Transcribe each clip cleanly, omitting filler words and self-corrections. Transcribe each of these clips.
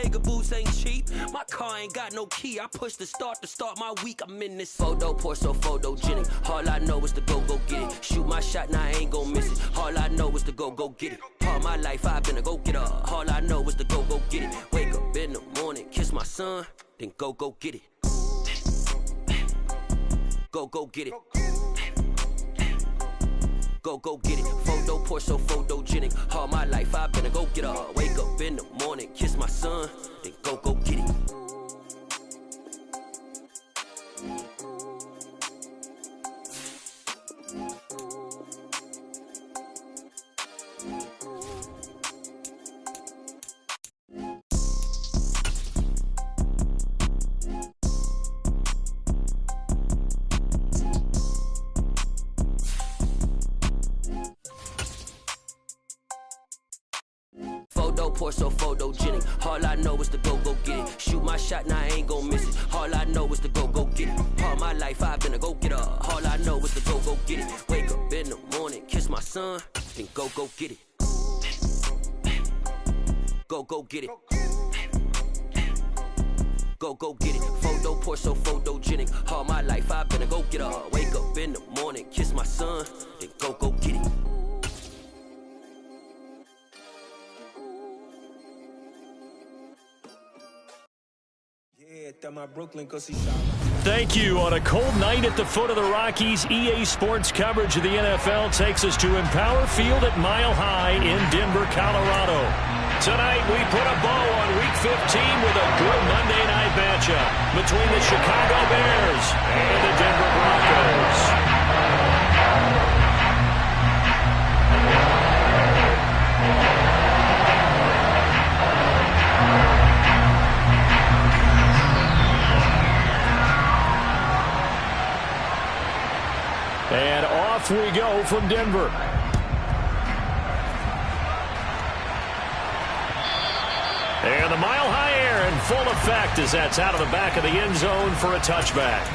Bottega boots ain't cheap. My car ain't got no key. I push the start to start my week. I'm in this photo, pour so photogenic. All I know is to go get it. Shoot my shot, now I ain't gon' miss it. All I know is to go get it. All my life I've been a go-getter. All I know is to go get it. Wake up in the morning, kiss my son, then go get it. Go get it. Go get it. Photo, pour so photogenic. All my life I've been a go-getter. Wake up in the morning, kiss my son, then go get it. Pour so photogenic. All I know is to go get it. Shoot my shot, now I ain't gon' miss it. All I know is to go get it. All my life I've been a go-getter. All I know is to go get it. Wake up in the morning, kiss my son, then go get it. Go get it. Go get it. Photo, pour so photogenic. All my life I've been a go-getter. Wake up in the morning, kiss my son, then go get it. Thank you. On a cold night at the foot of the Rockies, EA Sports coverage of the NFL takes us to Empower Field at Mile High in Denver, Colorado. Tonight, we put a bow on Week 15 with a good Monday night matchup between the Chicago Bears and the Denver Broncos. And off we go from Denver. And the Mile High air in full effect as that's out of the back of the end zone for a touchback.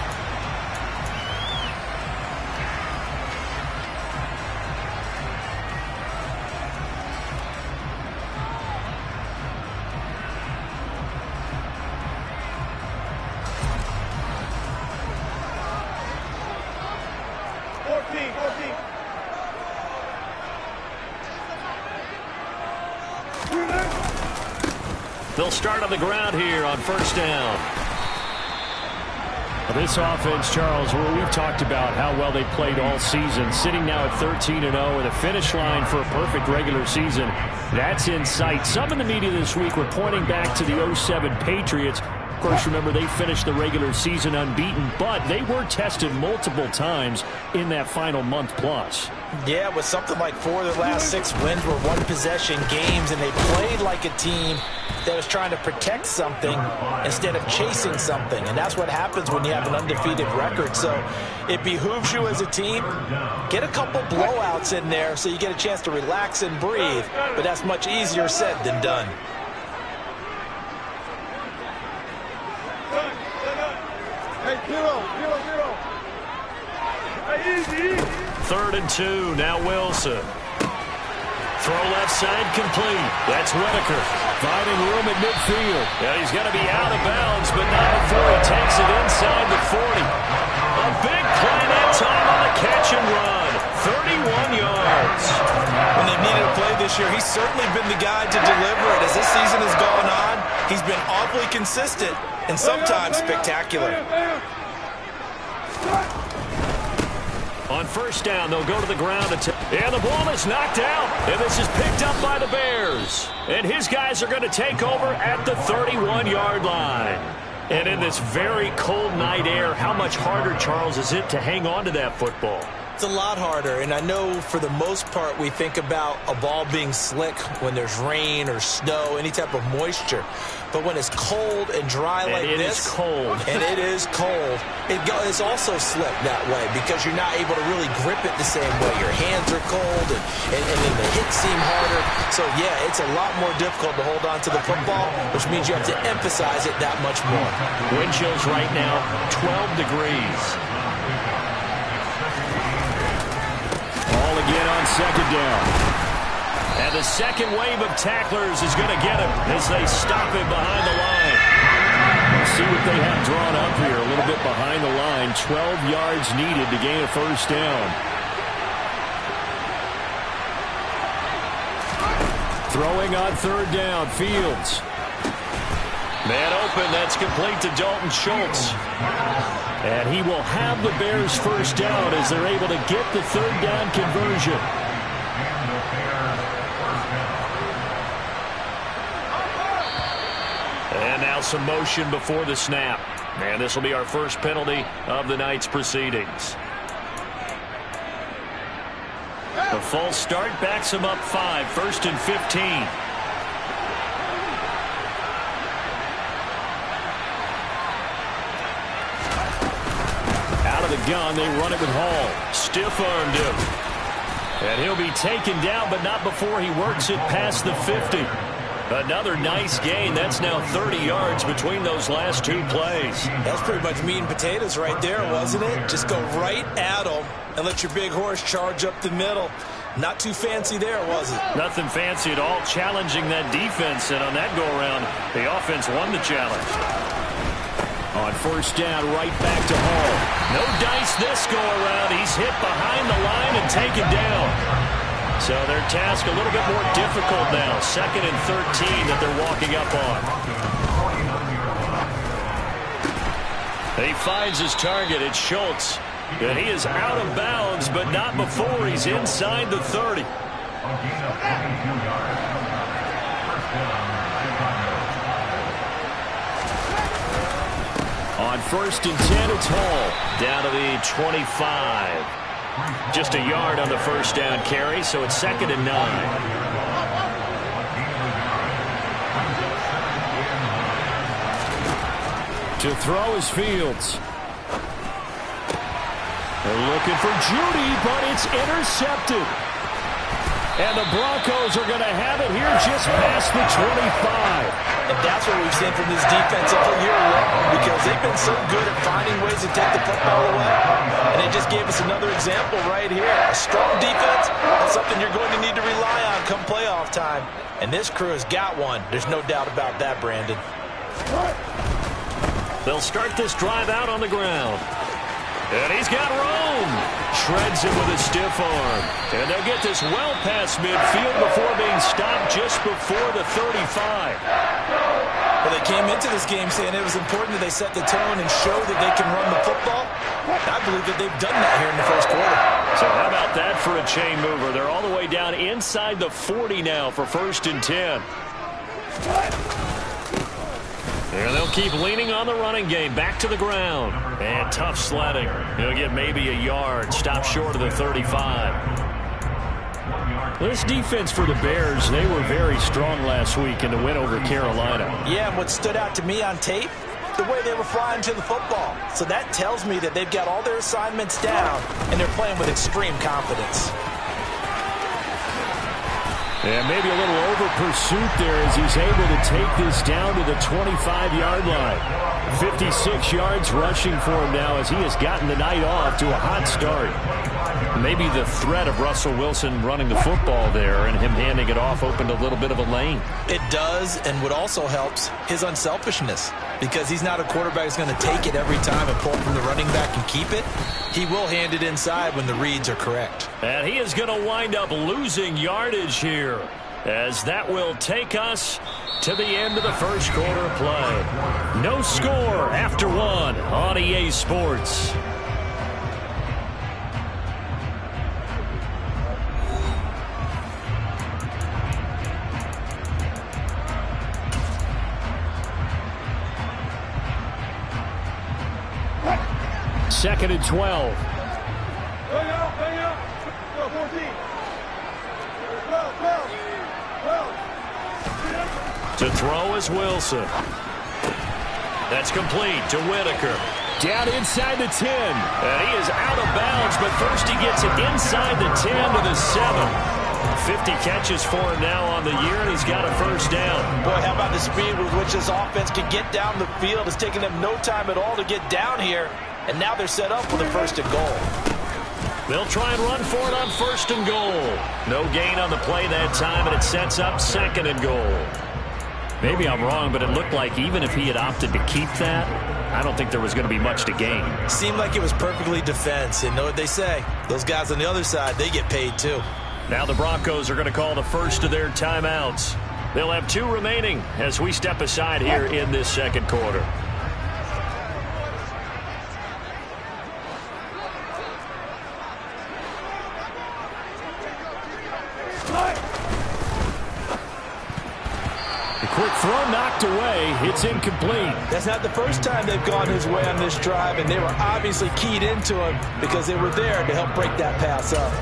They'll start on the ground here on first down. Well, this offense, Charles, where we've talked about how well they played all season, sitting now at 13-0 with a finish line for a perfect regular season. That's in sight. Some in the media this week were pointing back to the 07 Patriots. Of course, remember, they finished the regular season unbeaten, but they were tested multiple times in that final month plus. Yeah, with something like 4 of their last 6 wins were one-possession games, and they played like a team that was trying to protect something instead of chasing something. And that's what happens when you have an undefeated record. So it behooves you as a team, get a couple blowouts in there so you get a chance to relax and breathe. But that's much easier said than done. Third and 2, now Wilson. Throw left side complete. That's Whitaker. Finding room at midfield. Yeah, he's going to be out of bounds, but not before he takes it inside the 40. A big play that time on the catch and run. 31 yards. When they've needed a play this year, he's certainly been the guy to deliver it. As this season has gone on, he's been awfully consistent and sometimes spectacular. On first down, they'll go to the ground. And the ball is knocked out. And this is picked up by the Bears. And his guys are going to take over at the 31-yard line. And in this very cold night air, how much harder, Charles, is it to hang on to that football? It's a lot harder, and I know for the most part we think about a ball being slick when there's rain or snow, any type of moisture. But when it's cold and dry like this, and it is cold, it's also slick that way because you're not able to really grip it the same way. Your hands are cold, and then the hits seem harder. So, yeah, it's a lot more difficult to hold on to the football, which means you have to emphasize it that much more. Wind chills right now, 12 degrees. Ball again on second down. And the second wave of tacklers is going to get him as they stop him behind see what they have drawn up here. A little bit behind the line. 12 yards needed to gain a first down. Throwing on third down, Fields. Man open, that's complete to Dalton Schultz. And he will have the Bears first down as they're able to get the third down conversion. And now some motion before the snap. And this will be our first penalty of the night's proceedings. The false start backs him up 5, 1st and 15. Out of the gun, they run it with Hall. Stiff-armed him. And he'll be taken down, but not before he works it past the 50. Another nice gain. That's now 30 yards between those last two plays. That's pretty much meat and potatoes right there, wasn't it? Just go right at them and let your big horse charge up the middle. Not too fancy there, was it? Nothing fancy at all. Challenging that defense, and on that go-around, the offense won the challenge. On first down, right back to Hall. No dice this go-around. He's hit behind the line and taken down. So their task a little bit more difficult now. 2nd and 13 that they're walking up on. He finds his target. It's Schultz. And he is out of bounds, but not before he's inside the 30. On 1st and 10, it's Hall. Down to the 25. Just a yard on the first down carry, so it's 2nd and 9. To throw is Fields. They're looking for Judy, but it's intercepted. And the Broncos are going to have it here just past the 25. And that's what we've seen from this defense all year long, because they've been so good at finding ways to take the football away. And they just gave us another example right here. A strong defense, that's something you're going to need to rely on come playoff time. And this crew has got one. There's no doubt about that, Brandon. They'll start this drive out on the ground. And he's got room. Shreds him with a stiff arm. And they'll get this well past midfield before being stopped just before the 35. Well, they came into this game saying it was important that they set the tone and show that they can run the football. I believe that they've done that here in the first quarter. So how about that for a chain mover? They're all the way down inside the 40 now for 1st and 10. And they'll keep leaning on the running game. Back to the ground. And tough sledding. He'll get maybe a yard. Stop short of the 35. This defense for the Bears, they were very strong last week in the win over Carolina. Yeah, and what stood out to me on tape, the way they were flying to the football. So that tells me that they've got all their assignments down, and they're playing with extreme confidence. And maybe a little over pursuit there as he's able to take this down to the 25-yard line. 56 yards rushing for him now as he has gotten the night off to a hot start. Maybe the threat of Russell Wilson running the football there and him handing it off opened a little bit of a lane. It does, and what also helps, his unselfishness. Because he's not a quarterback who's going to take it every time and pull from the running back and keep it. He will hand it inside when the reads are correct. And he is going to wind up losing yardage here, as that will take us to the end of the first quarter play. No score after one on EA Sports. Second and 12. To throw is Wilson. That's complete to Whitaker. Down inside the 10. And he is out of bounds, but first he gets it inside the 10 to the 7. 50 catches for him now on the year, and he's got a first down. Boy, how about the speed with which this offense can get down the field? It's taking them no time at all to get down here. And now they're set up for the 1st and goal. They'll try and run for it on 1st and goal. No gain on the play that time, and it sets up 2nd and goal. Maybe I'm wrong, but it looked like even if he had opted to keep that, I don't think there was going to be much to gain. Seemed like it was perfectly defense. And know what they say? Those guys on the other side, they get paid too. Now the Broncos are going to call the first of their timeouts. They'll have 2 remaining as we step aside here in this second quarter. Quick throw knocked away. It's incomplete. That's not the first time they've gone his way on this drive, and they were obviously keyed into him because they were there to help break that pass up.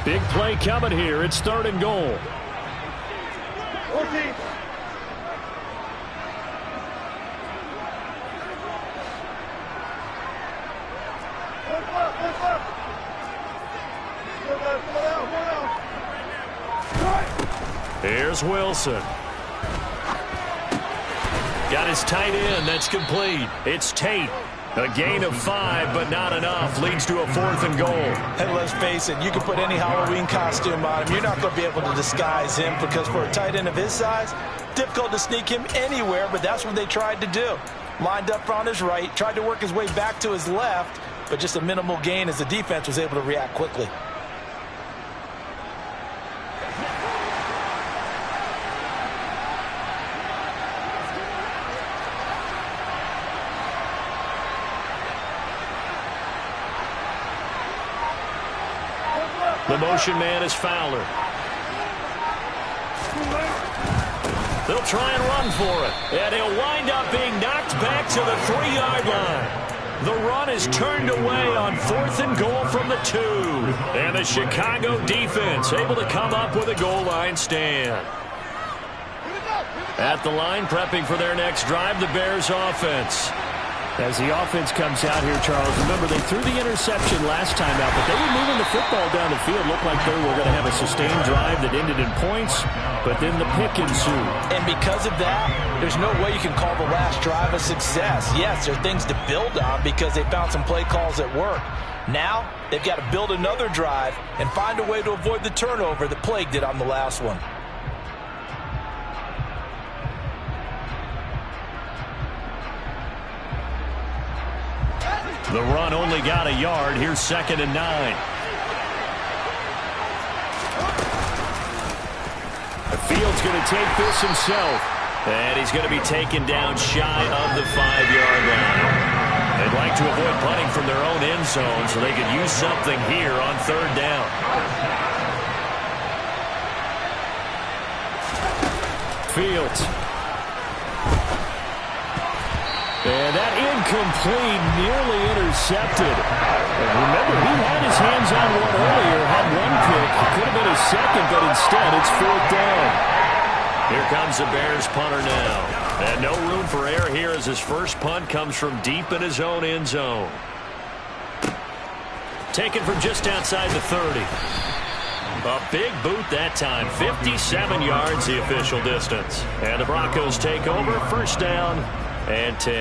Big play coming here. It's 3rd and goal. Here's Wilson. Got his tight end. That's complete. It's Tate. A gain of 5, but not enough. Leads to a 4th and goal. And let's face it, you can put any Halloween costume on him. You're not going to be able to disguise him because for a tight end of his size, difficult to sneak him anywhere, but that's what they tried to do. Lined up on his right, tried to work his way back to his left, but just a minimal gain as the defense was able to react quickly. The motion man is Fowler. They'll try and run for it. And he'll wind up being knocked back to the 3-yard line. The run is turned away on 4th and goal from the 2. And the Chicago defense able to come up with a goal line stand. At the line, prepping for their next drive, the Bears offense. As the offense comes out here, Charles, remember they threw the interception last time out, but they were moving the football down the field. Looked like they were going to have a sustained drive that ended in points, but then the pick ensued. And because of that, there's no way you can call the last drive a success. Yes, there are things to build on because they found some play calls that work. Now, they've got to build another drive and find a way to avoid the turnover that plagued it on the last one. The run only got a yard. Here's 2nd and 9. The Field's going to take this himself. And he's going to be taken down shy of the 5-yard line. They'd like to avoid punting from their own end zone so they could use something here on 3rd down. Fields. And that incomplete, nearly intercepted. And remember, he had his hands on one earlier, had one pick. It could have been his second, but instead it's 4th down. Here comes the Bears punter now. And no room for error here as his first punt comes from deep in his own end zone. Taken from just outside the 30. A big boot that time, 57 yards the official distance. And the Broncos take over, 1st down and 10.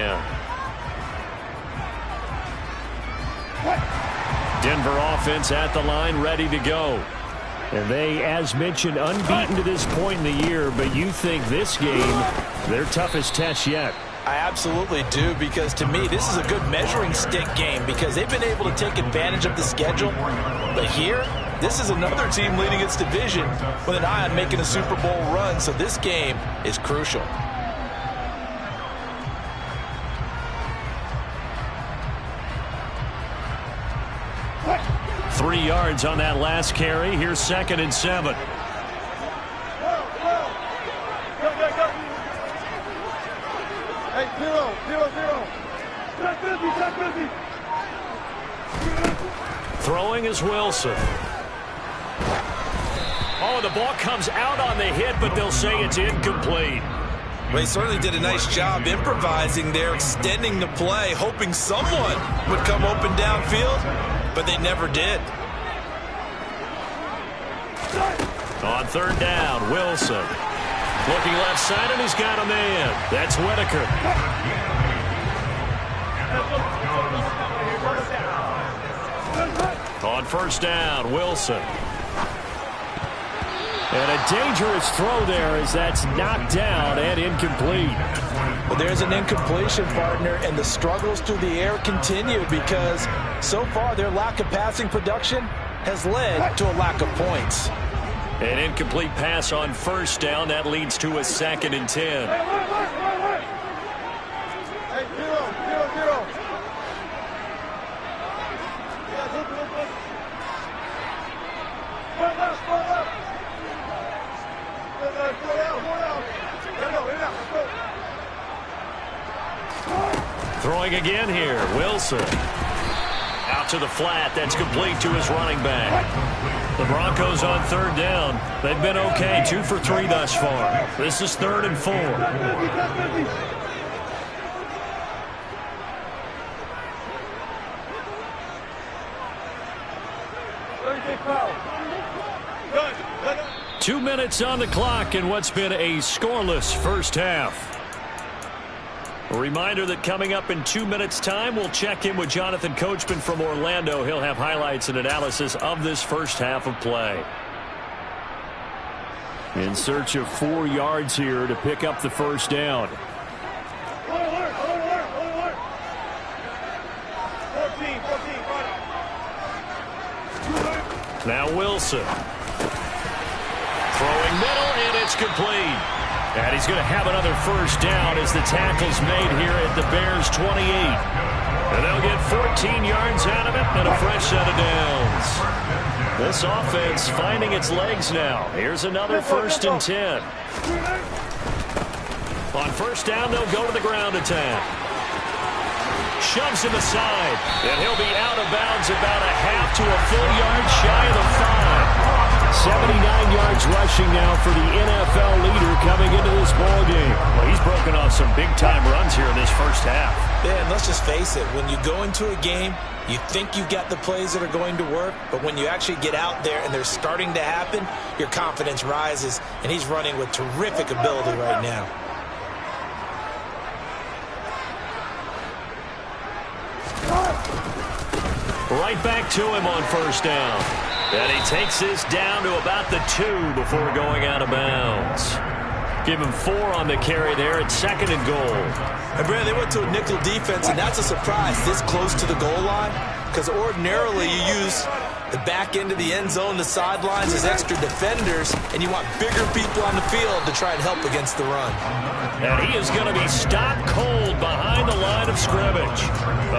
Denver offense at the line, ready to go. And they, as mentioned, unbeaten to this point in the year, but you think this game, their toughest test yet. I absolutely do, because to me, this is a good measuring stick game because they've been able to take advantage of the schedule. But here, this is another team leading its division with an eye on making a Super Bowl run, so this game is crucial. Three yards on that last carry. Here's 2nd and 7. Throwing is Wilson. Oh, the ball comes out on the hit, but they'll say it's incomplete. Well, he certainly did a nice job improvising there, extending the play, hoping someone would come open downfield, but they never did. On 3rd down, Wilson. Looking left side, and he's got a man. That's Whitaker. On first down, Wilson. And a dangerous throw there as that's knocked down and incomplete. Well, there's an incompletion, partner, and the struggles through the air continue because so far their lack of passing production has led to a lack of points. An incomplete pass on first down. That leads to a 2nd and 10. Throwing again here, Wilson. Out to the flat, that's complete to his running back. The Broncos on 3rd down. They've been okay, 2 for 3 thus far. This is 3rd and 4. Two minutes on the clock in what's been a scoreless first half. A reminder that coming up in 2 minutes' time, we'll check in with Jonathan Coachman from Orlando. He'll have highlights and analysis of this first half of play. In search of 4 yards here to pick up the first down. Now Wilson. Throwing middle, and it's complete. And he's going to have another first down as the tackle's made here at the Bears' 28. And they'll get 14 yards out of it and a fresh set of downs. This offense finding its legs now. Here's another 1st and 10. On first down, they'll go to the ground attack. Shoves him aside, and he'll be out of bounds about a half to a full yard shy of the 5. 79 yards rushing now for the NFL leader coming into this ballgame. Well, he's broken off some big-time runs here in this first half. Yeah, and let's just face it. When you go into a game, you think you've got the plays that are going to work, but when you actually get out there and they're starting to happen, your confidence rises, and he's running with terrific ability right now. Right back to him on first down. And he takes this down to about the 2 before going out of bounds. Give him 4 on the carry there at 2nd and goal. And Brad, they went to a nickel defense, and that's a surprise this close to the goal line, because ordinarily you use the back end of the end zone, the sidelines as extra defenders, and you want bigger people on the field to try and help against the run. And he is going to be stopped cold behind the line of scrimmage.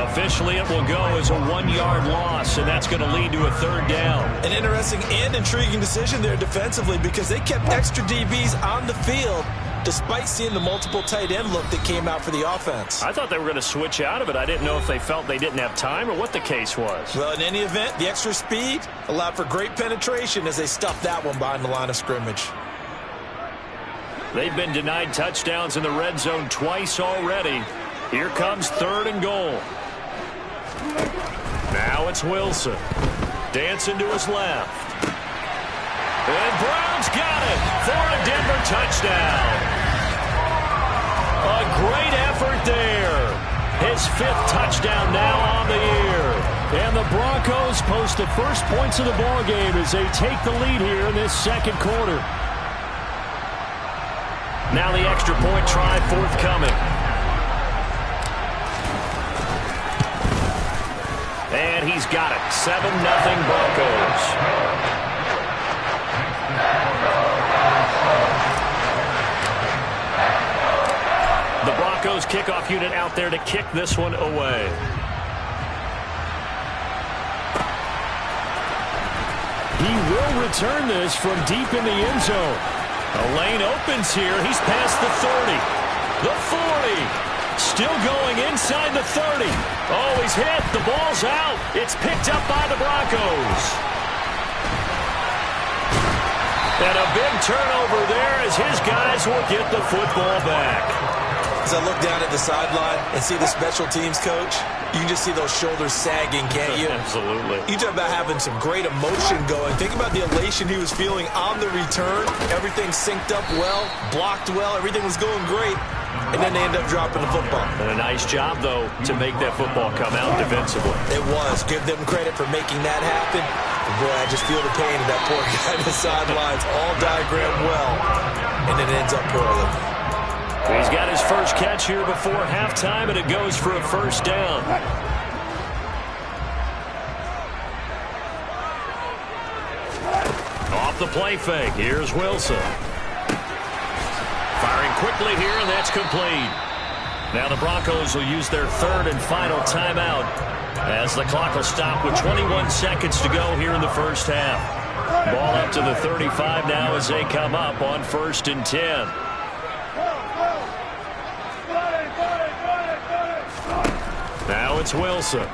Officially, it will go as a 1-yard loss, and that's going to lead to a 3rd down. An interesting and intriguing decision there defensively because they kept extra DBs on the field despite seeing the multiple tight end look that came out for the offense. I thought they were going to switch out of it. I didn't know if they felt they didn't have time or what the case was. Well, in any event, the extra speed allowed for great penetration as they stuffed that one behind the line of scrimmage. They've been denied touchdowns in the red zone twice already. Here comes 3rd and goal. Now it's Wilson. Dancing to his left. And Brown's got it for a Denver touchdown. A great effort there. His 5th touchdown now on the year. And the Broncos post the first points of the ball game as they take the lead here in this 2nd quarter. Now the extra point try forthcoming. And he's got it. 7-0 Broncos. The Broncos kickoff unit out there to kick this one away. He will return this from deep in the end zone. A lane opens here. He's past the 30. The 40. Still going inside the 30. Oh, he's hit. The ball's out. It's picked up by the Broncos. And a big turnover there as his guys will get the football back. As I look down at the sideline and see the special teams coach, you can just see those shoulders sagging, can't you? Absolutely. You talk about having some great emotion going. Think about the elation he was feeling on the return. Everything synced up well, blocked well, everything was going great. and then they end up dropping the football. And a nice job, though, to make that football come out defensively. It was. Give them credit for making that happen. But boy, I just feel the pain of that poor guy on the sidelines, all diagrammed well, and it ends up poorly. He's got his first catch here before halftime, and it goes for a first down. Off the play fake, here's Wilson. Firing quickly here, and that's complete. Now the Broncos will use their third and final timeout as the clock will stop with 21 seconds to go here in the first half. Ball up to the 35 now as they come up on 1st and 10. Now it's Wilson.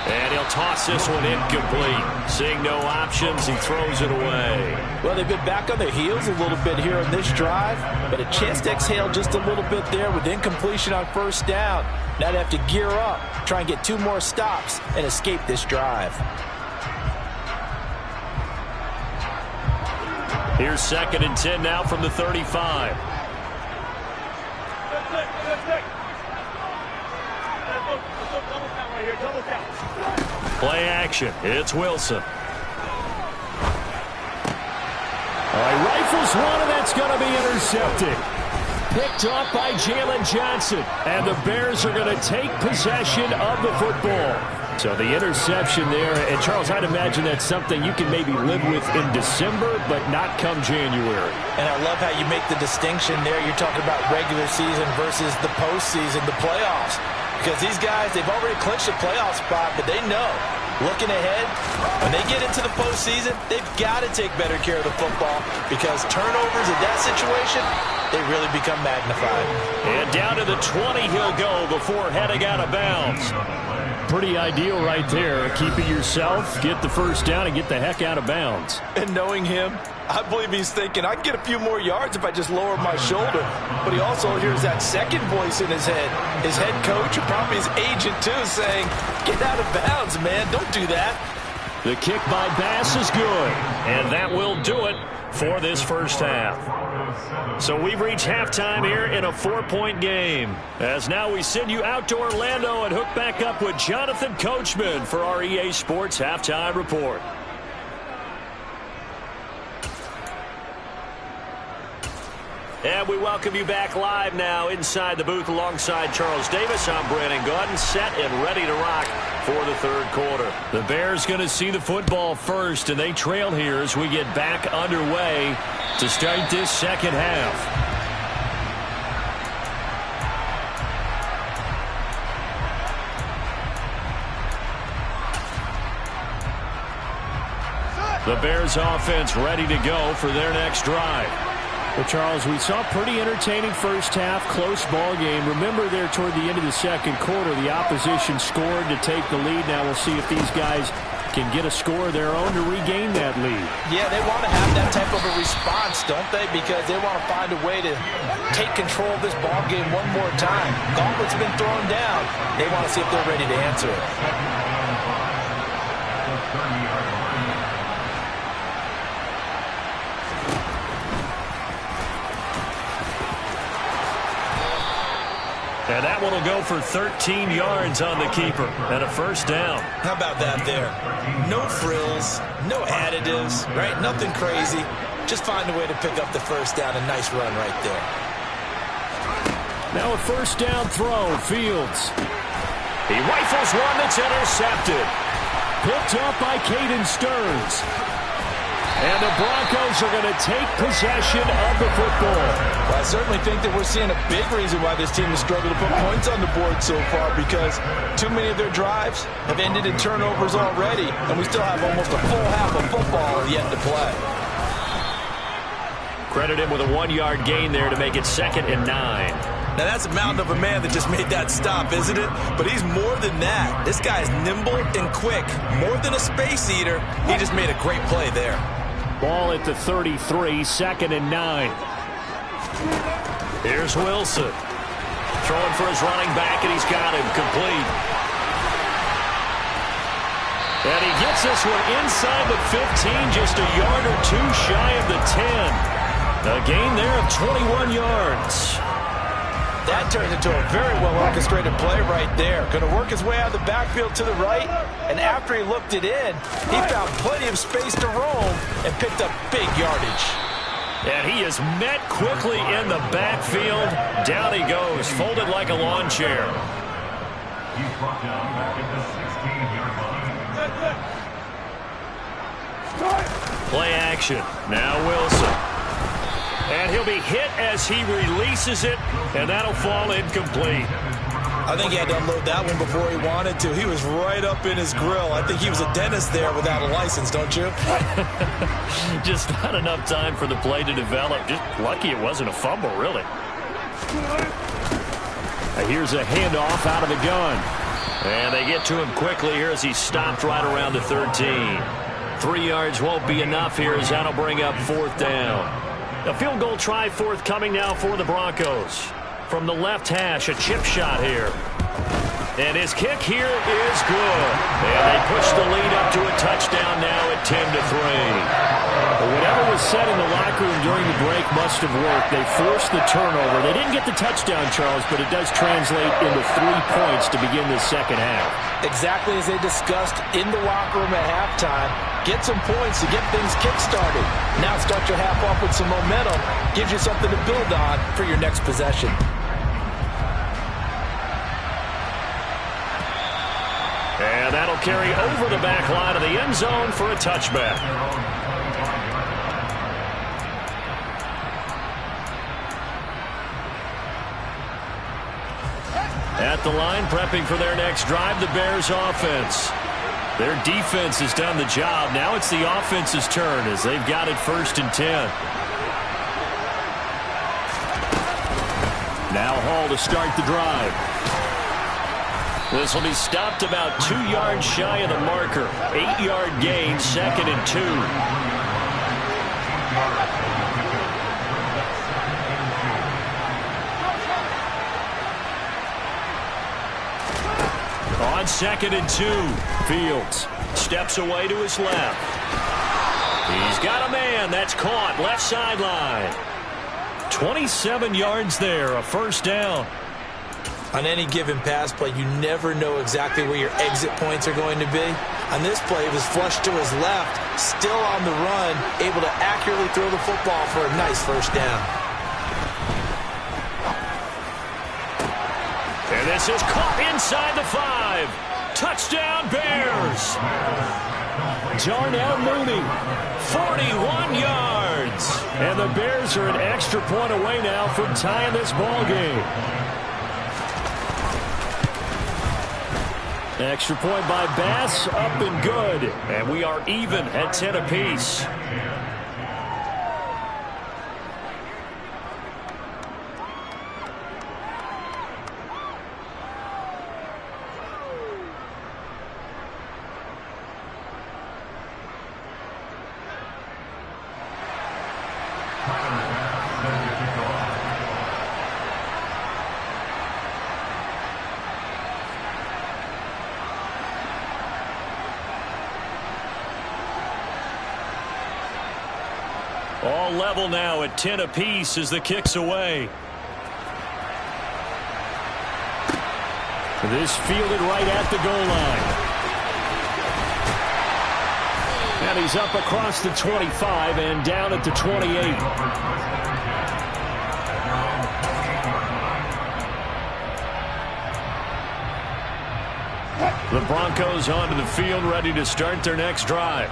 And he'll toss this one incomplete. Seeing no options, he throws it away. Well, they've been back on their heels a little bit here on this drive, but a chance to exhale just a little bit there with incompletion on first down. Now they have to gear up, try and get 2 more stops, and escape this drive. Here's 2nd and 10 now from the 35. Play action. It's Wilson. All right, rifles one, and that's going to be intercepted. Picked off by Jalen Johnson. And the Bears are going to take possession of the football. So the interception there. And, Charles, I'd imagine that's something you can maybe live with in December, but not come January. And I love how you make the distinction there. You're talking about regular season versus the postseason, the playoffs. Because these guys, they've already clinched a playoff spot, but they know, looking ahead, when they get into the postseason, they've got to take better care of the football because turnovers in that situation, they really become magnified. And down to the 20 he'll go before heading out of bounds. Pretty ideal right there. Keep it yourself, get the first down, and get the heck out of bounds. And knowing him, I believe he's thinking, I can get a few more yards if I just lower my shoulder. But he also hears that second voice in his head. His head coach, or probably his agent too, saying, get out of bounds, man. Don't do that. The kick by Bass is good. And that will do it for this first half. So we've reached halftime here in a 4-point game. As now we send you out to Orlando and hook back up with Jonathan Coachman for our EA Sports Halftime Report. And we welcome you back live now inside the booth alongside Charles Davis. I'm Brandon Gaudin, set and ready to rock for the third quarter. The Bears going to see the football first, and they trail here as we get back underway to start this second half. The Bears offense ready to go for their next drive. Well, Charles, we saw a pretty entertaining first half, close ball game. Remember there toward the end of the second quarter, the opposition scored to take the lead. Now we'll see if these guys can get a score of their own to regain that lead. Yeah, they want to have that type of a response, don't they? Because they want to find a way to take control of this ball game one more time. Gauntlet's been thrown down. They want to see if they're ready to answer it. And that one will go for 13 yards on the keeper and a first down. How about that there? No frills, no additives, right? Nothing crazy. Just find a way to pick up the first down. A nice run right there. Now a first down throw, Fields. He rifles one that's intercepted. Picked off by Caden Stearns. And the Broncos are going to take possession of the football. Well, I certainly think that we're seeing a big reason why this team has struggled to put points on the board so far, because too many of their drives have ended in turnovers already, and we still have almost a full half of football yet to play. Credit him with a 1-yard gain there to make it 2nd and 9. Now, that's a mountain of a man that just made that stop, isn't it? But he's more than that. This guy's nimble and quick. More than a space eater. He just made a great play there. Ball at the 33, 2nd and 9. Here's Wilson. Throwing for his running back, and he's got him complete. And he gets this one inside the 15, just a yard or two shy of the 10. A gain there of 21 yards. That turns into a very well-orchestrated play right there. Going to work his way out of the backfield to the right, and after he looked it in, he found plenty of space to roam and picked up big yardage. And he is met quickly in the backfield. Down he goes, folded like a lawn chair. He's brought down back at the 16-yard line. Play action. Now Wilson. And he'll be hit as he releases it, and that'll fall incomplete. I think he had to unload that one before he wanted to. He was right up in his grill. I think he was a dentist there without a license, don't you? Just not enough time for the play to develop. Just lucky it wasn't a fumble, really. Here's a handoff out of the gun. And they get to him quickly here as he's stopped right around the 13. 3 yards won't be enough here as that'll bring up 4th down. A field goal try forthcoming now for the Broncos. From the left hash, a chip shot here. And his kick here is good. And they push the lead up to a touchdown now at 10-3. Whatever was said in the locker room during the break must have worked. They forced the turnover. They didn't get the touchdown, Charles, but it does translate into 3 points to begin the second half. Exactly as they discussed in the locker room at halftime. Get some points to get things kick-started. Now start your half off with some momentum. Gives you something to build on for your next possession. And that'll carry over the back line of the end zone for a touchback. At the line, prepping for their next drive, the Bears offense. Their defense has done the job. Now it's the offense's turn as they've got it 1st and 10. Now Hall to start the drive. This will be stopped about 2 yards shy of the marker. 8-yard gain, 2nd and 2. On 2nd and 2, Fields steps away to his left. He's got a man. That's caught. Left sideline. 27 yards there, a 1st down. On any given pass play, you never know exactly where your exit points are going to be. On this play, he was flushed to his left, still on the run, able to accurately throw the football for a nice 1st down. And this is caught inside the 5. Touchdown, Bears. Darnell Mooney, 41 yards. And the Bears are an extra point away now from tying this ball game. Extra point by Bass, up and good. And we are even at 10 apiece. All level now at 10 apiece as the kick's away. This fielded right at the goal line. And he's up across the 25 and down at the 28. The Broncos onto the field, ready to start their next drive.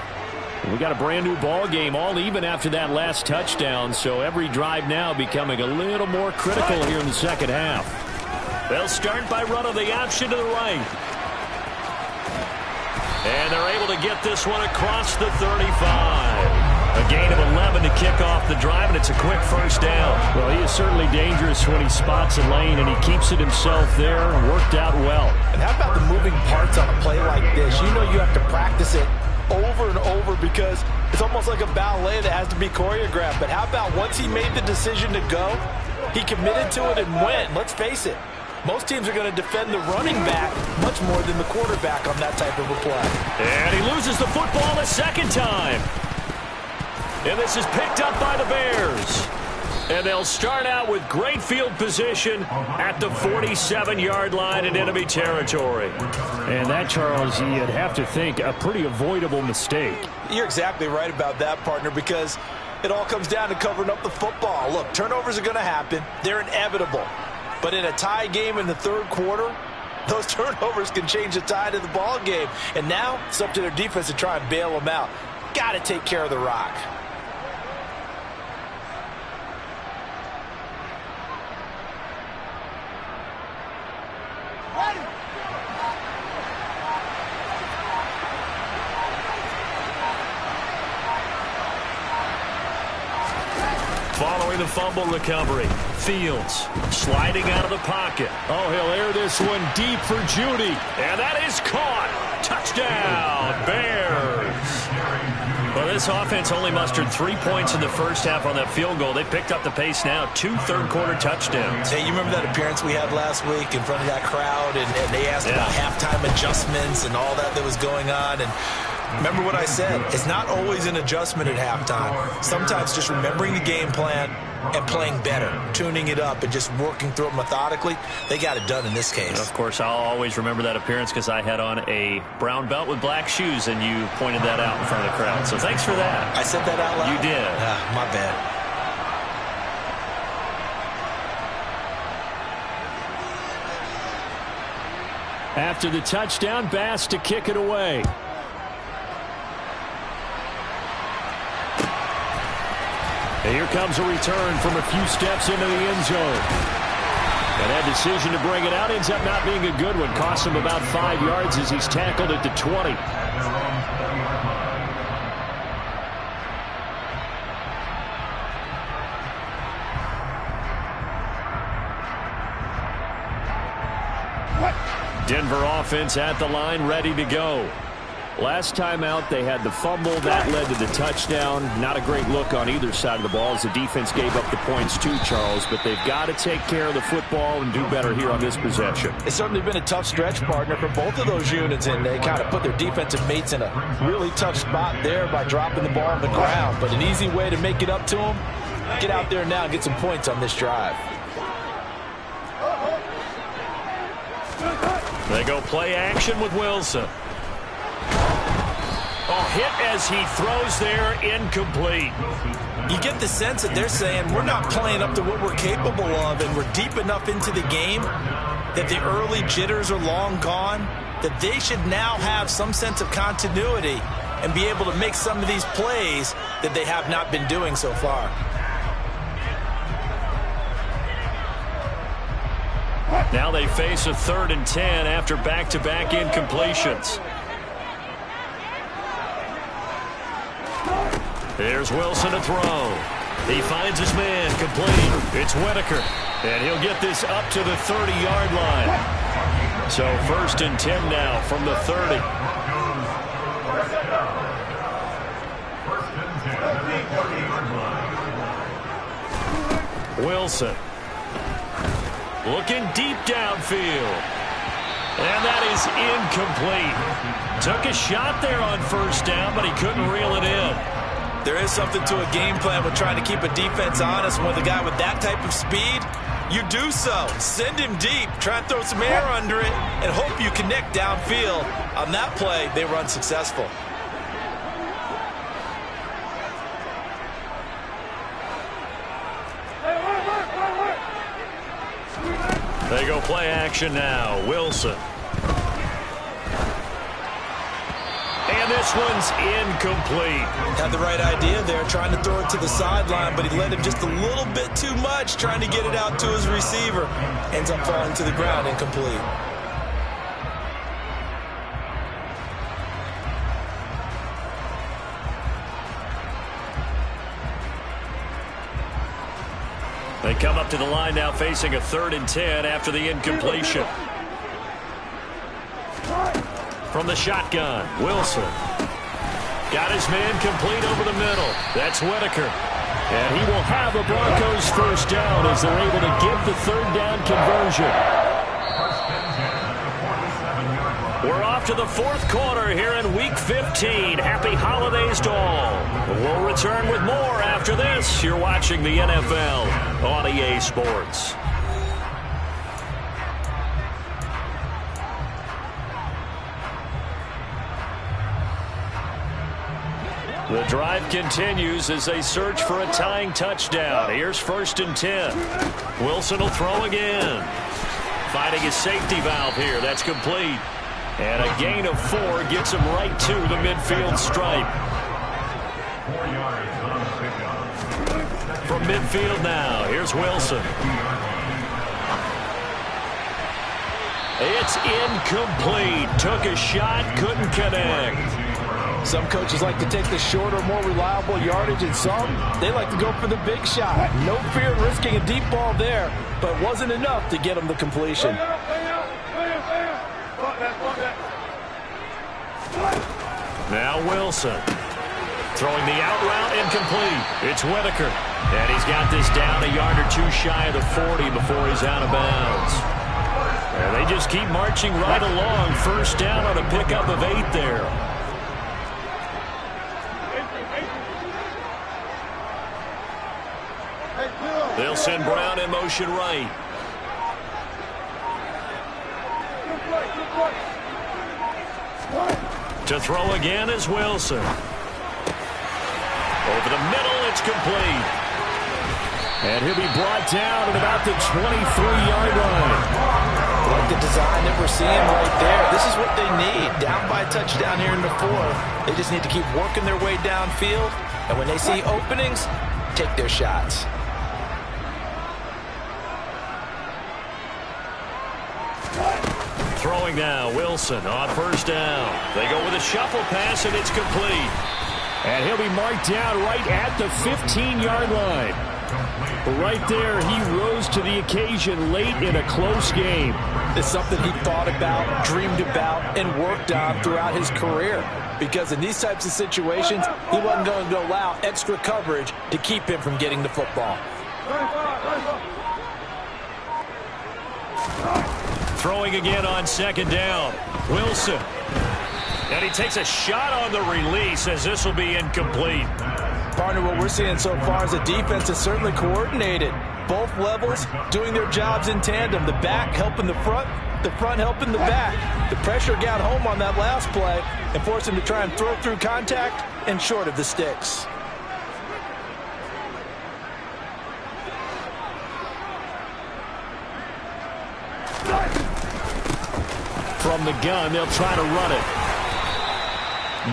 We got a brand new ball game, all even after that last touchdown, so every drive now becoming a little more critical here in the second half. They'll start by running the option to the right. And they're able to get this one across the 35. A gain of 11 to kick off the drive, and it's a quick 1st down. Well, he is certainly dangerous when he spots a lane, and he keeps it himself there. Worked out well. And how about the moving parts on a play like this? You know you have to practice it over and over because it's almost like a ballet that has to be choreographed. But how about once he made the decision to go, he committed to it and went. Let's face it, most teams are going to defend the running back much more than the quarterback on that type of a play. And he loses the football a second time. And this is picked up by the Bears. And they'll start out with great field position at the 47-yard line in enemy territory. And that, Charles, you'd have to think a pretty avoidable mistake. You're exactly right about that, partner, because it all comes down to covering up the football. Look, turnovers are going to happen. They're inevitable. But in a tie game in the third quarter, those turnovers can change the tide of the ball game. And now it's up to their defense to try and bail them out. Got to take care of the rock. Following the fumble recovery, Fields sliding out of the pocket. Oh, he'll air this one deep for Judy. And that is caught. Touchdown, Bears. Well, this offense only mustered 3 points in the first half on that field goal. They picked up the pace now, 2 third-quarter touchdowns. Hey, you remember that appearance we had last week in front of that crowd, and they asked about halftime adjustments and all that was going on, and remember what I said. It's not always an adjustment at halftime. Sometimes just remembering the game plan and playing better, tuning it up and just working through it methodically. They got it done in this case. And of course, I'll always remember that appearance because I had on a brown belt with black shoes, and you pointed that out in front of the crowd. So thanks for that. I said that out loud? You did. My bad. After the touchdown, Bass to kick it away. And here comes a return from a few steps into the end zone. And that decision to bring it out ends up not being a good one. Costs him about 5 yards as he's tackled at the 20. Denver offense at the line, ready to go. Last time out, they had the fumble. That led to the touchdown. Not a great look on either side of the ball as the defense gave up the points too, Charles. But they've got to take care of the football and do better here on this possession. It's certainly been a tough stretch, partner, for both of those units, and they kind of put their defensive mates in a really tough spot there by dropping the ball on the ground. But an easy way to make it up to them, get out there now and get some points on this drive. They go play action with Wilson. Oh, hit as he throws there, incomplete. You get the sense that they're saying we're not playing up to what we're capable of, and we're deep enough into the game that the early jitters are long gone, that they should now have some sense of continuity and be able to make some of these plays that they have not been doing so far. Now they face a 3rd and 10 after back-to-back incompletions. There's Wilson to throw. He finds his man complete. It's Whitaker. And he'll get this up to the 30-yard line. So 1st and 10 now from the 30. Wilson. Looking deep downfield. And that is incomplete. Took a shot there on 1st down, but he couldn't reel it in. There is something to a game plan with trying to keep a defense honest. With a guy with that type of speed, you do so. Send him deep. Try and throw some air under it and hope you connect downfield. On that play, they were unsuccessful. They go play action now. Wilson. And this one's incomplete. Had the right idea there, trying to throw it to the sideline, but he let him just a little bit too much, trying to get it out to his receiver. Ends up falling to the ground, incomplete. They come up to the line now facing a 3rd and 10 after the incompletion. From the shotgun, Wilson. Got his man complete over the middle. That's Whitaker. And he will have a Broncos 1st down as they're able to get the 3rd down conversion. We're We're off to the fourth quarter here in Week 15. Happy holidays to all. We'll return with more after this. You're watching the NFL on EA Sports. The drive continues as they search for a tying touchdown. Here's 1st and 10. Wilson will throw again. Finding his safety valve here. That's complete. And a gain of 4 gets him right to the midfield stripe. 4 yards on the pickup. From midfield now, here's Wilson. It's incomplete. Took a shot, couldn't connect. Some coaches like to take the shorter, more reliable yardage, and some, they like to go for the big shot. No fear of risking a deep ball there, but it wasn't enough to get him the completion. Now Wilson. Throwing the out route incomplete. It's Whitaker. And he's got this down a yard or 2 shy of the 40 before he's out of bounds. And they just keep marching right along. First down on a pickup of 8 there. They'll send Brown in motion right. To throw again is Wilson. Over the middle, it's complete. And he'll be brought down at about the 23-yard line. Like the design that we're seeing right there. This is what they need. Down by a touchdown here in the 4th. They just need to keep working their way downfield. And when they see openings, take their shots. Throwing now, Wilson on 1st down. They go with a shuffle pass, and it's complete. And he'll be marked down right at the 15-yard line. Right there, he rose to the occasion late in a close game. It's something he thought about, dreamed about, and worked on throughout his career. Because in these types of situations, he wasn't going to allow extra coverage to keep him from getting the football. Throwing again on 2nd down. Wilson. And he takes a shot on the release as this will be incomplete. Partner, what we're seeing so far is a defense that's certainly coordinated. Both levels doing their jobs in tandem. The back helping the front helping the back. The pressure got home on that last play and forced him to try and throw through contact and short of the sticks. From the gun, they'll try to run it.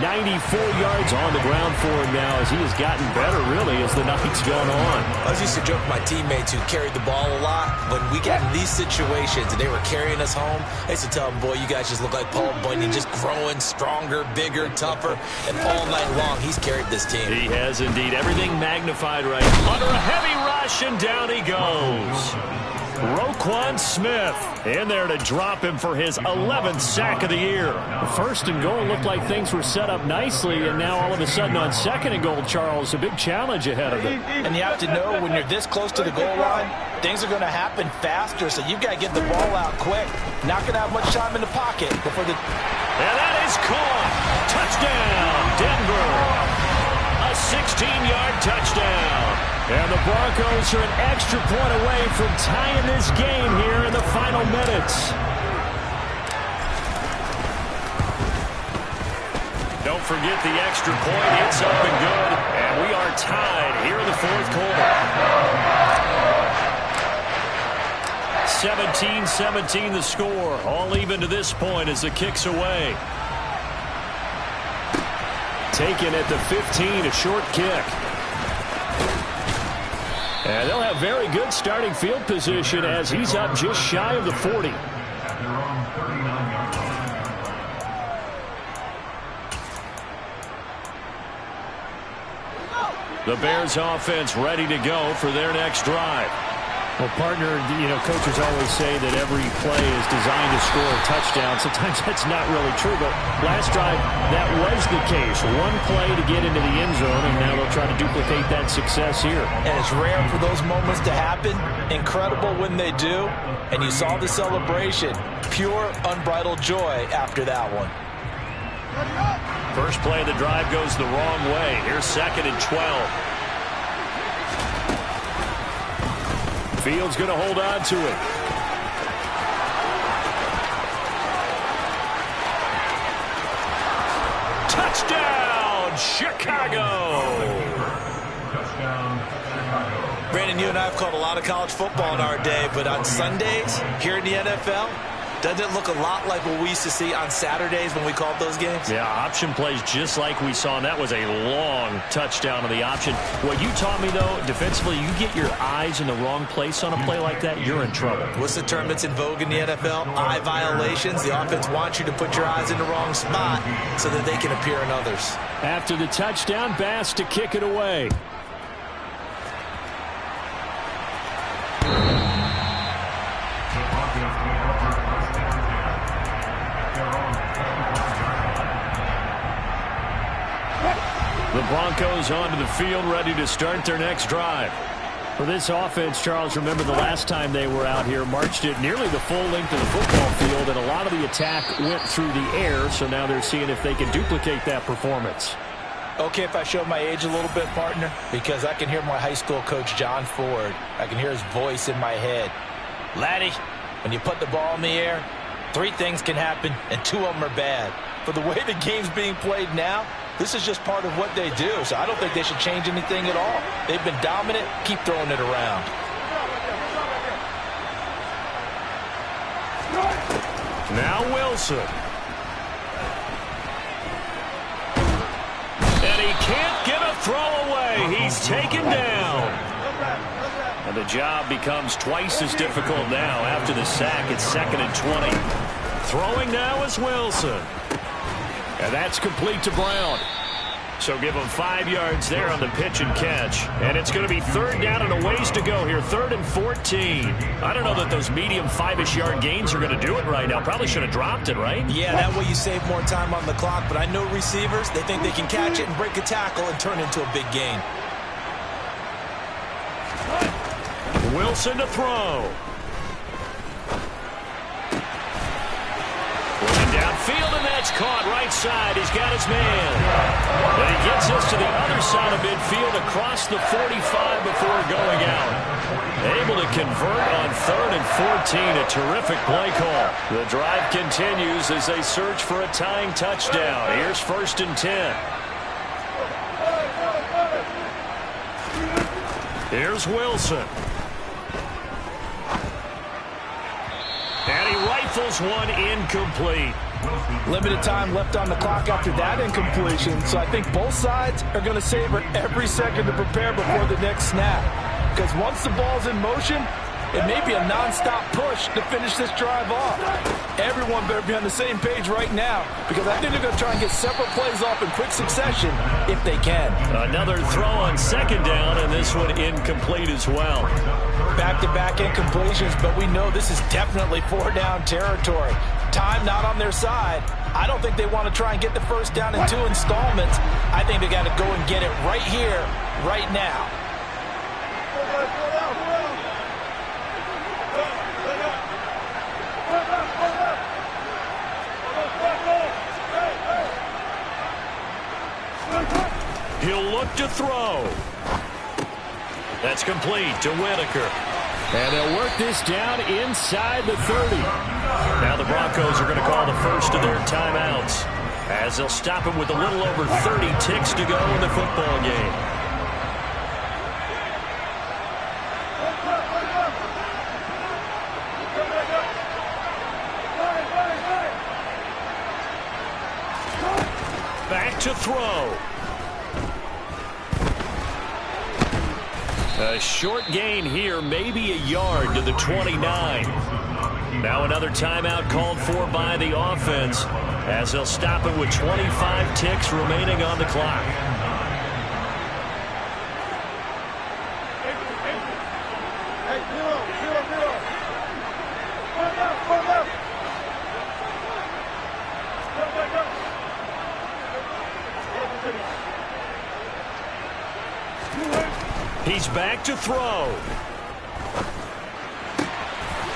94 yards on the ground for him now as he has gotten better, really, as the night's gone on. I used to joke with my teammates who carried the ball a lot. When we got in these situations and they were carrying us home, I used to tell them, boy, you guys just look like Paul Bunyan, just growing stronger, bigger, tougher. And all night long, he's carried this team. He has indeed. Everything magnified right. Under a heavy rush, and down he goes. Roquan Smith in there to drop him for his 11th sack of the year. First and goal looked like things were set up nicely, and now all of a sudden on 2nd and goal, Charles, a big challenge ahead of them. And you have to know when you're this close to the goal line, things are going to happen faster, so you've got to get the ball out quick. Not going to have much time in the pocket before the... And that is caught. Touchdown, Denver. A 16-yard touchdown. And the Broncos are an extra point away from tying this game here in the final minutes. Don't forget the extra point. It's up and good. And we are tied here in the 4th quarter. 17-17 the score. All even to this point as the kick's away. Taken at the 15, a short kick. And they'll have very good starting field position as he's up just shy of the 40. The Bears offense ready to go for their next drive. Well, partner, coaches always say that every play is designed to score a touchdown. Sometimes that's not really true, but last drive, that was the case. One play to get into the end zone, and now they'll try to duplicate that success here. And it's rare for those moments to happen. Incredible when they do. And you saw the celebration. Pure, unbridled joy after that one. First play of the drive goes the wrong way. Here's 2nd and 12. Fields going to hold on to it. Touchdown, Chicago! Touchdown, Chicago. Brandon, you and I have called a lot of college football in our day, but on Sundays here in the NFL, doesn't it look a lot like what we used to see on Saturdays when we called those games? Yeah, option plays just like we saw, and that was a long touchdown of the option. What you taught me, though, defensively, you get your eyes in the wrong place on a play like that, you're in trouble. What's the term that's in vogue in the NFL? Eye violations. The offense wants you to put your eyes in the wrong spot so that they can appear in others. After the touchdown, Bass to kick it away. The Broncos onto the field, ready to start their next drive. For this offense, Charles, remember the last time they were out here, marched it nearly the full length of the football field, and a lot of the attack went through the air, so now they're seeing if they can duplicate that performance. Okay, if I show my age a little bit, partner, because I can hear my high school coach, John Ford. I can hear his voice in my head. Laddie, when you put the ball in the air, 3 things can happen, and 2 of them are bad. For the way the game's being played now, this is just part of what they do, so I don't think they should change anything at all. They've been dominant. Keep throwing it around. Now Wilson. And he can't get a throw away. He's taken down. And the job becomes twice as difficult now after the sack. It's 2nd and 20. Throwing now is Wilson. And that's complete to Brown. So give him 5 yards there on the pitch and catch. And it's going to be 3rd down and a ways to go here. 3rd and 14. I don't know that those medium 5-ish yard gains are going to do it right now. Probably should have dropped it, right? Yeah, that way you save more time on the clock. But I know receivers, they think they can catch it and break a tackle and turn it into a big gain. Wilson to throw. Looking downfield, and that's caught right side. He's got his man. And he gets us to the other side of midfield across the 45 before going out. Able to convert on 3rd and 14. A terrific play call. The drive continues as they search for a tying touchdown. Here's 1st and 10. Here's Wilson. And he rifles one incomplete. Limited time left on the clock after that incompletion, so I think both sides are going to savor every second to prepare before the next snap. Because once the ball's in motion, it may be a non-stop push to finish this drive off. Everyone better be on the same page right now, because I think they're going to try and get several plays off in quick succession if they can. Another throw on 2nd down, and this one incomplete as well. Back-to-back incompletions, but we know this is definitely 4-down territory. Time not on their side. I don't think they want to try and get the 1st down in 2 installments. I think they got to go and get it right here, right now. He'll look to throw. That's complete to Whitaker. And they'll work this down inside the 30. Now the Broncos are going to call the first of their timeouts as they'll stop him with a little over 30 ticks to go in the football game. Back to throw. A short gain here, maybe a yard to the 29. Now another timeout called for by the offense as they'll stop it with 25 ticks remaining on the clock. He's back to throw.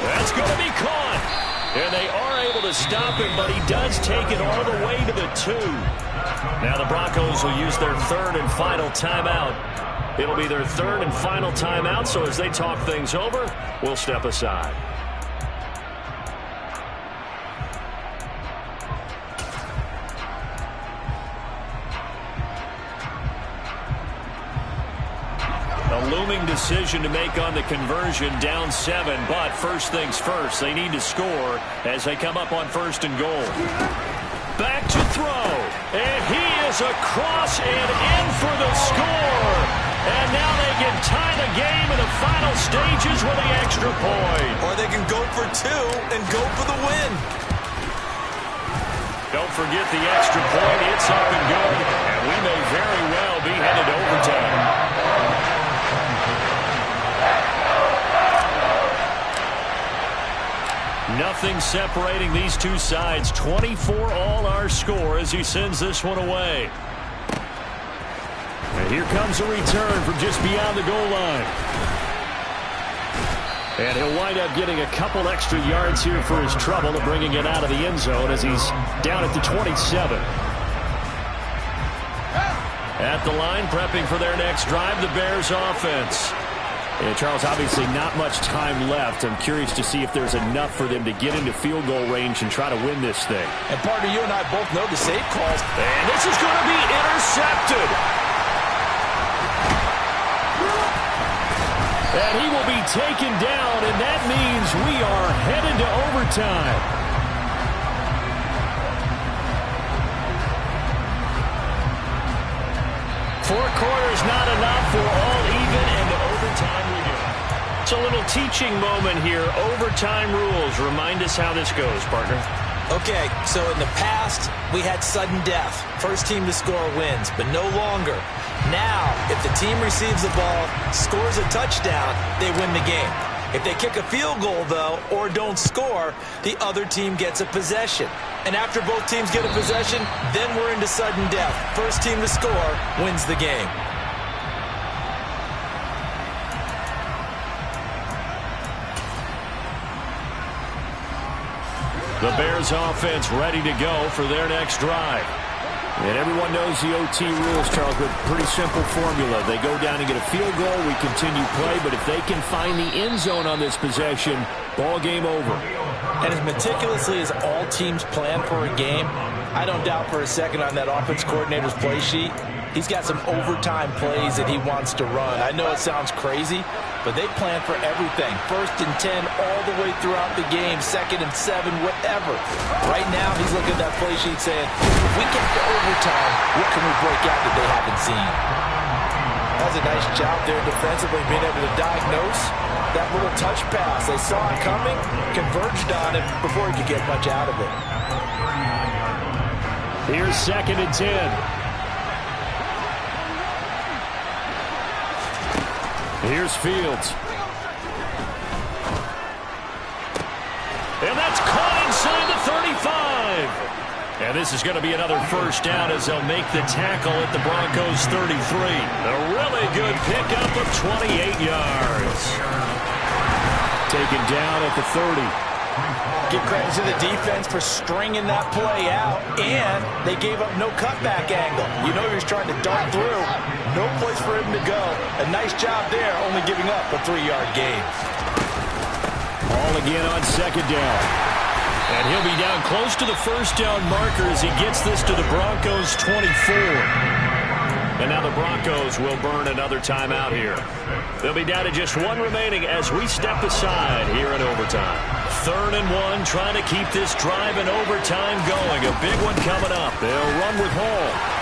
That's going to be caught. And they are able to stop him, but he does take it all the way to the 2. Now the Broncos will use their third and final timeout. It'll be their third and final timeout, so as they talk things over, we'll step aside. A looming decision to make on the conversion, down 7, but first things first, they need to score as they come up on 1st and goal. Back to throw, and he is across and in for the score. And now they can tie the game in the final stages with the extra point. Or they can go for 2 and go for the win. Don't forget the extra point. It's up and good, and we may very well be headed to overtime. Nothing separating these two sides. 24 all our score as he sends this one away. And here comes a return from just beyond the goal line. And he'll wind up getting a couple extra yards here for his trouble of bringing it out of the end zone as he's down at the 27. At the line, prepping for their next drive, the Bears offense. And Charles, obviously not much time left. I'm curious to see if there's enough for them to get into field goal range and try to win this thing. And partner, you and I both know the save calls. And this is going to be intercepted. And he will be taken down, and that means we are headed to overtime. Four quarters not enough for all even, and to overtime we go. It's a little teaching moment here. Overtime rules. Remind us how this goes, partner. Okay, so in the past, we had sudden death. First team to score wins, but no longer. Now, if the team receives the ball, scores a touchdown, they win the game. If they kick a field goal, though, or don't score, the other team gets a possession. And after both teams get a possession, then we're into sudden death. First team to score wins the game. The Bears offense ready to go for their next drive. And everyone knows the OT rules, Charles, but pretty simple formula. They go down and get a field goal, we continue play, but if they can find the end zone on this possession, ball game over. And as meticulously as all teams plan for a game, I don't doubt for a second on that offense coordinator's play sheet, he's got some overtime plays that he wants to run. I know it sounds crazy, but they plan for everything. 1st and 10 all the way throughout the game, 2nd and 7, whatever. Right now, he's looking at that play sheet saying, if we get to overtime, what can we break out that they haven't seen? That's a nice job there defensively, being able to diagnose that little touch pass. They saw it coming, converged on it before he could get much out of it. Here's 2nd and 10. Here's Fields. And that's caught inside the 35. And this is going to be another first down as they'll make the tackle at the Broncos' 33. A really good pickup of 28 yards. Taken down at the 30. Give credit to the defense for stringing that play out, and they gave up no cutback angle. You know he was trying to dart through. No place for him to go. A nice job there, only giving up a 3-yard gain. Ball again on 2nd down. And he'll be down close to the first down marker as he gets this to the Broncos' 24. And now the Broncos will burn another timeout here. They'll be down to just one remaining as we step aside here in overtime. 3rd and 1, trying to keep this drive in overtime going. A big one coming up. They'll run with Hall.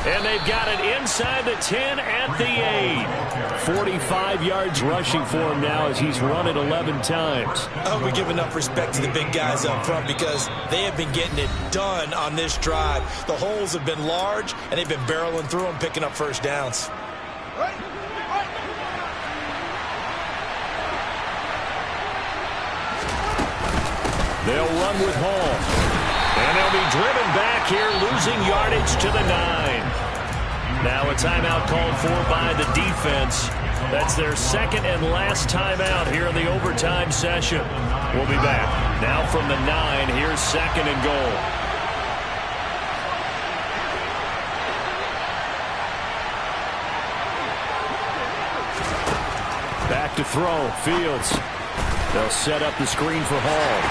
And they've got it inside the 10 at the 8. 45 yards rushing for him now as he's run it 11 times. I hope we give enough respect to the big guys up front because they have been getting it done on this drive. The holes have been large, and they've been barreling through them, picking up first downs. They'll run with Hall. And they'll be driven back here, losing yardage to the 9. Now a timeout called for by the defense. That's their second and last timeout here in the overtime session. We'll be back. Now from the 9, here's second and goal. Back to throw. Fields. They'll set up the screen for Hall.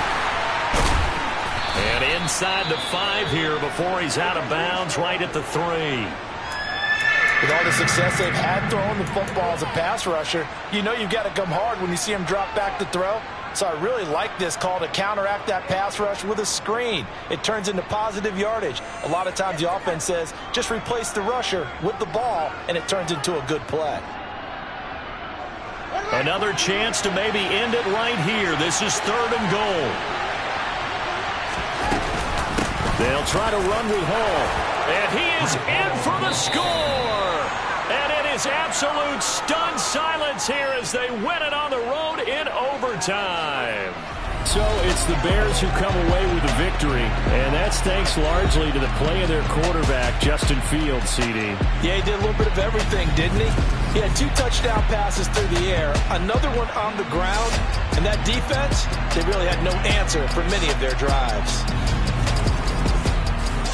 And inside the 5 here before he's out of bounds right at the 3. With all the success they've had throwing the football as a pass rusher, you know you've got to come hard when you see him drop back to throw. So I really like this call to counteract that pass rush with a screen. It turns into positive yardage. A lot of times the offense says, just replace the rusher with the ball, and it turns into a good play. Another chance to maybe end it right here. This is 3rd and goal. They'll try to run with Hall. And he is in for the score. And it is absolute stunned silence here as they win it on the road in overtime. So it's the Bears who come away with the victory, and that's thanks largely to the play of their quarterback, Justin Fields, CD. Yeah, he did a little bit of everything, didn't he? He had 2 touchdown passes through the air, another one on the ground, and that defense, they really had no answer for many of their drives.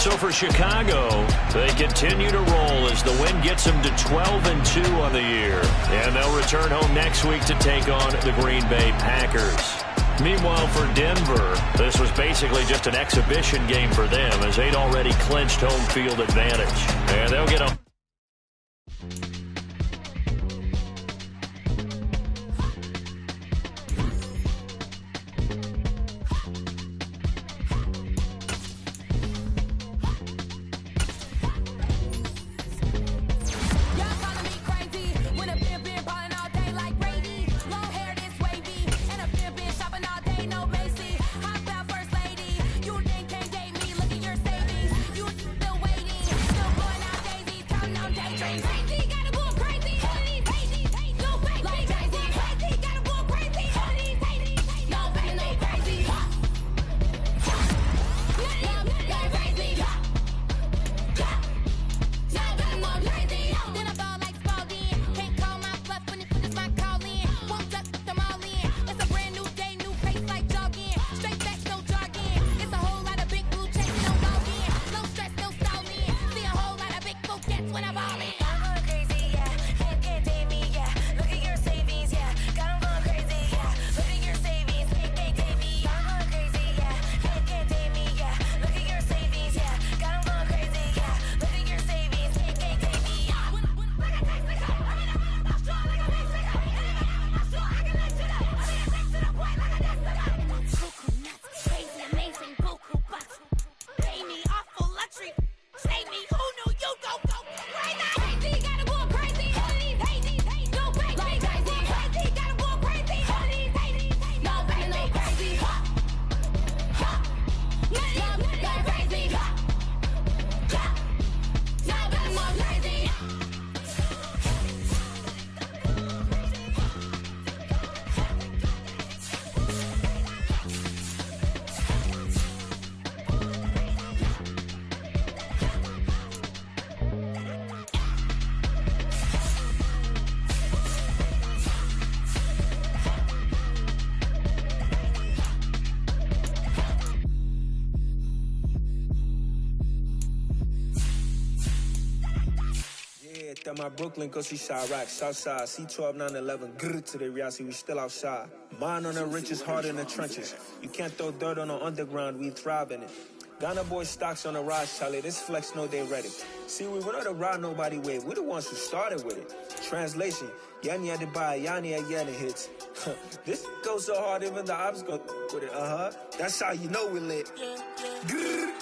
So for Chicago, they continue to roll as the win gets them to 12-2 on the year. And they'll return home next week to take on the Green Bay Packers. Meanwhile, for Denver, this was basically just an exhibition game for them as they'd already clinched home field advantage. And they'll get a... My Brooklyn, cause she shot rock, Southside, C12, 911, grrr to the reality, we still outside. Mine on the richest, heart in the trenches. You can't throw dirt on the underground, we thrive in it. Ghana boy stocks on the rise, Charlie, this flex know they ready. See, we were not to ride nobody with, we the ones who started with it. Translation, Yanni had to buy, Yanni had Yanni hits. This goes so hard, even the ops go with it, That's how you know we lit. Grrr,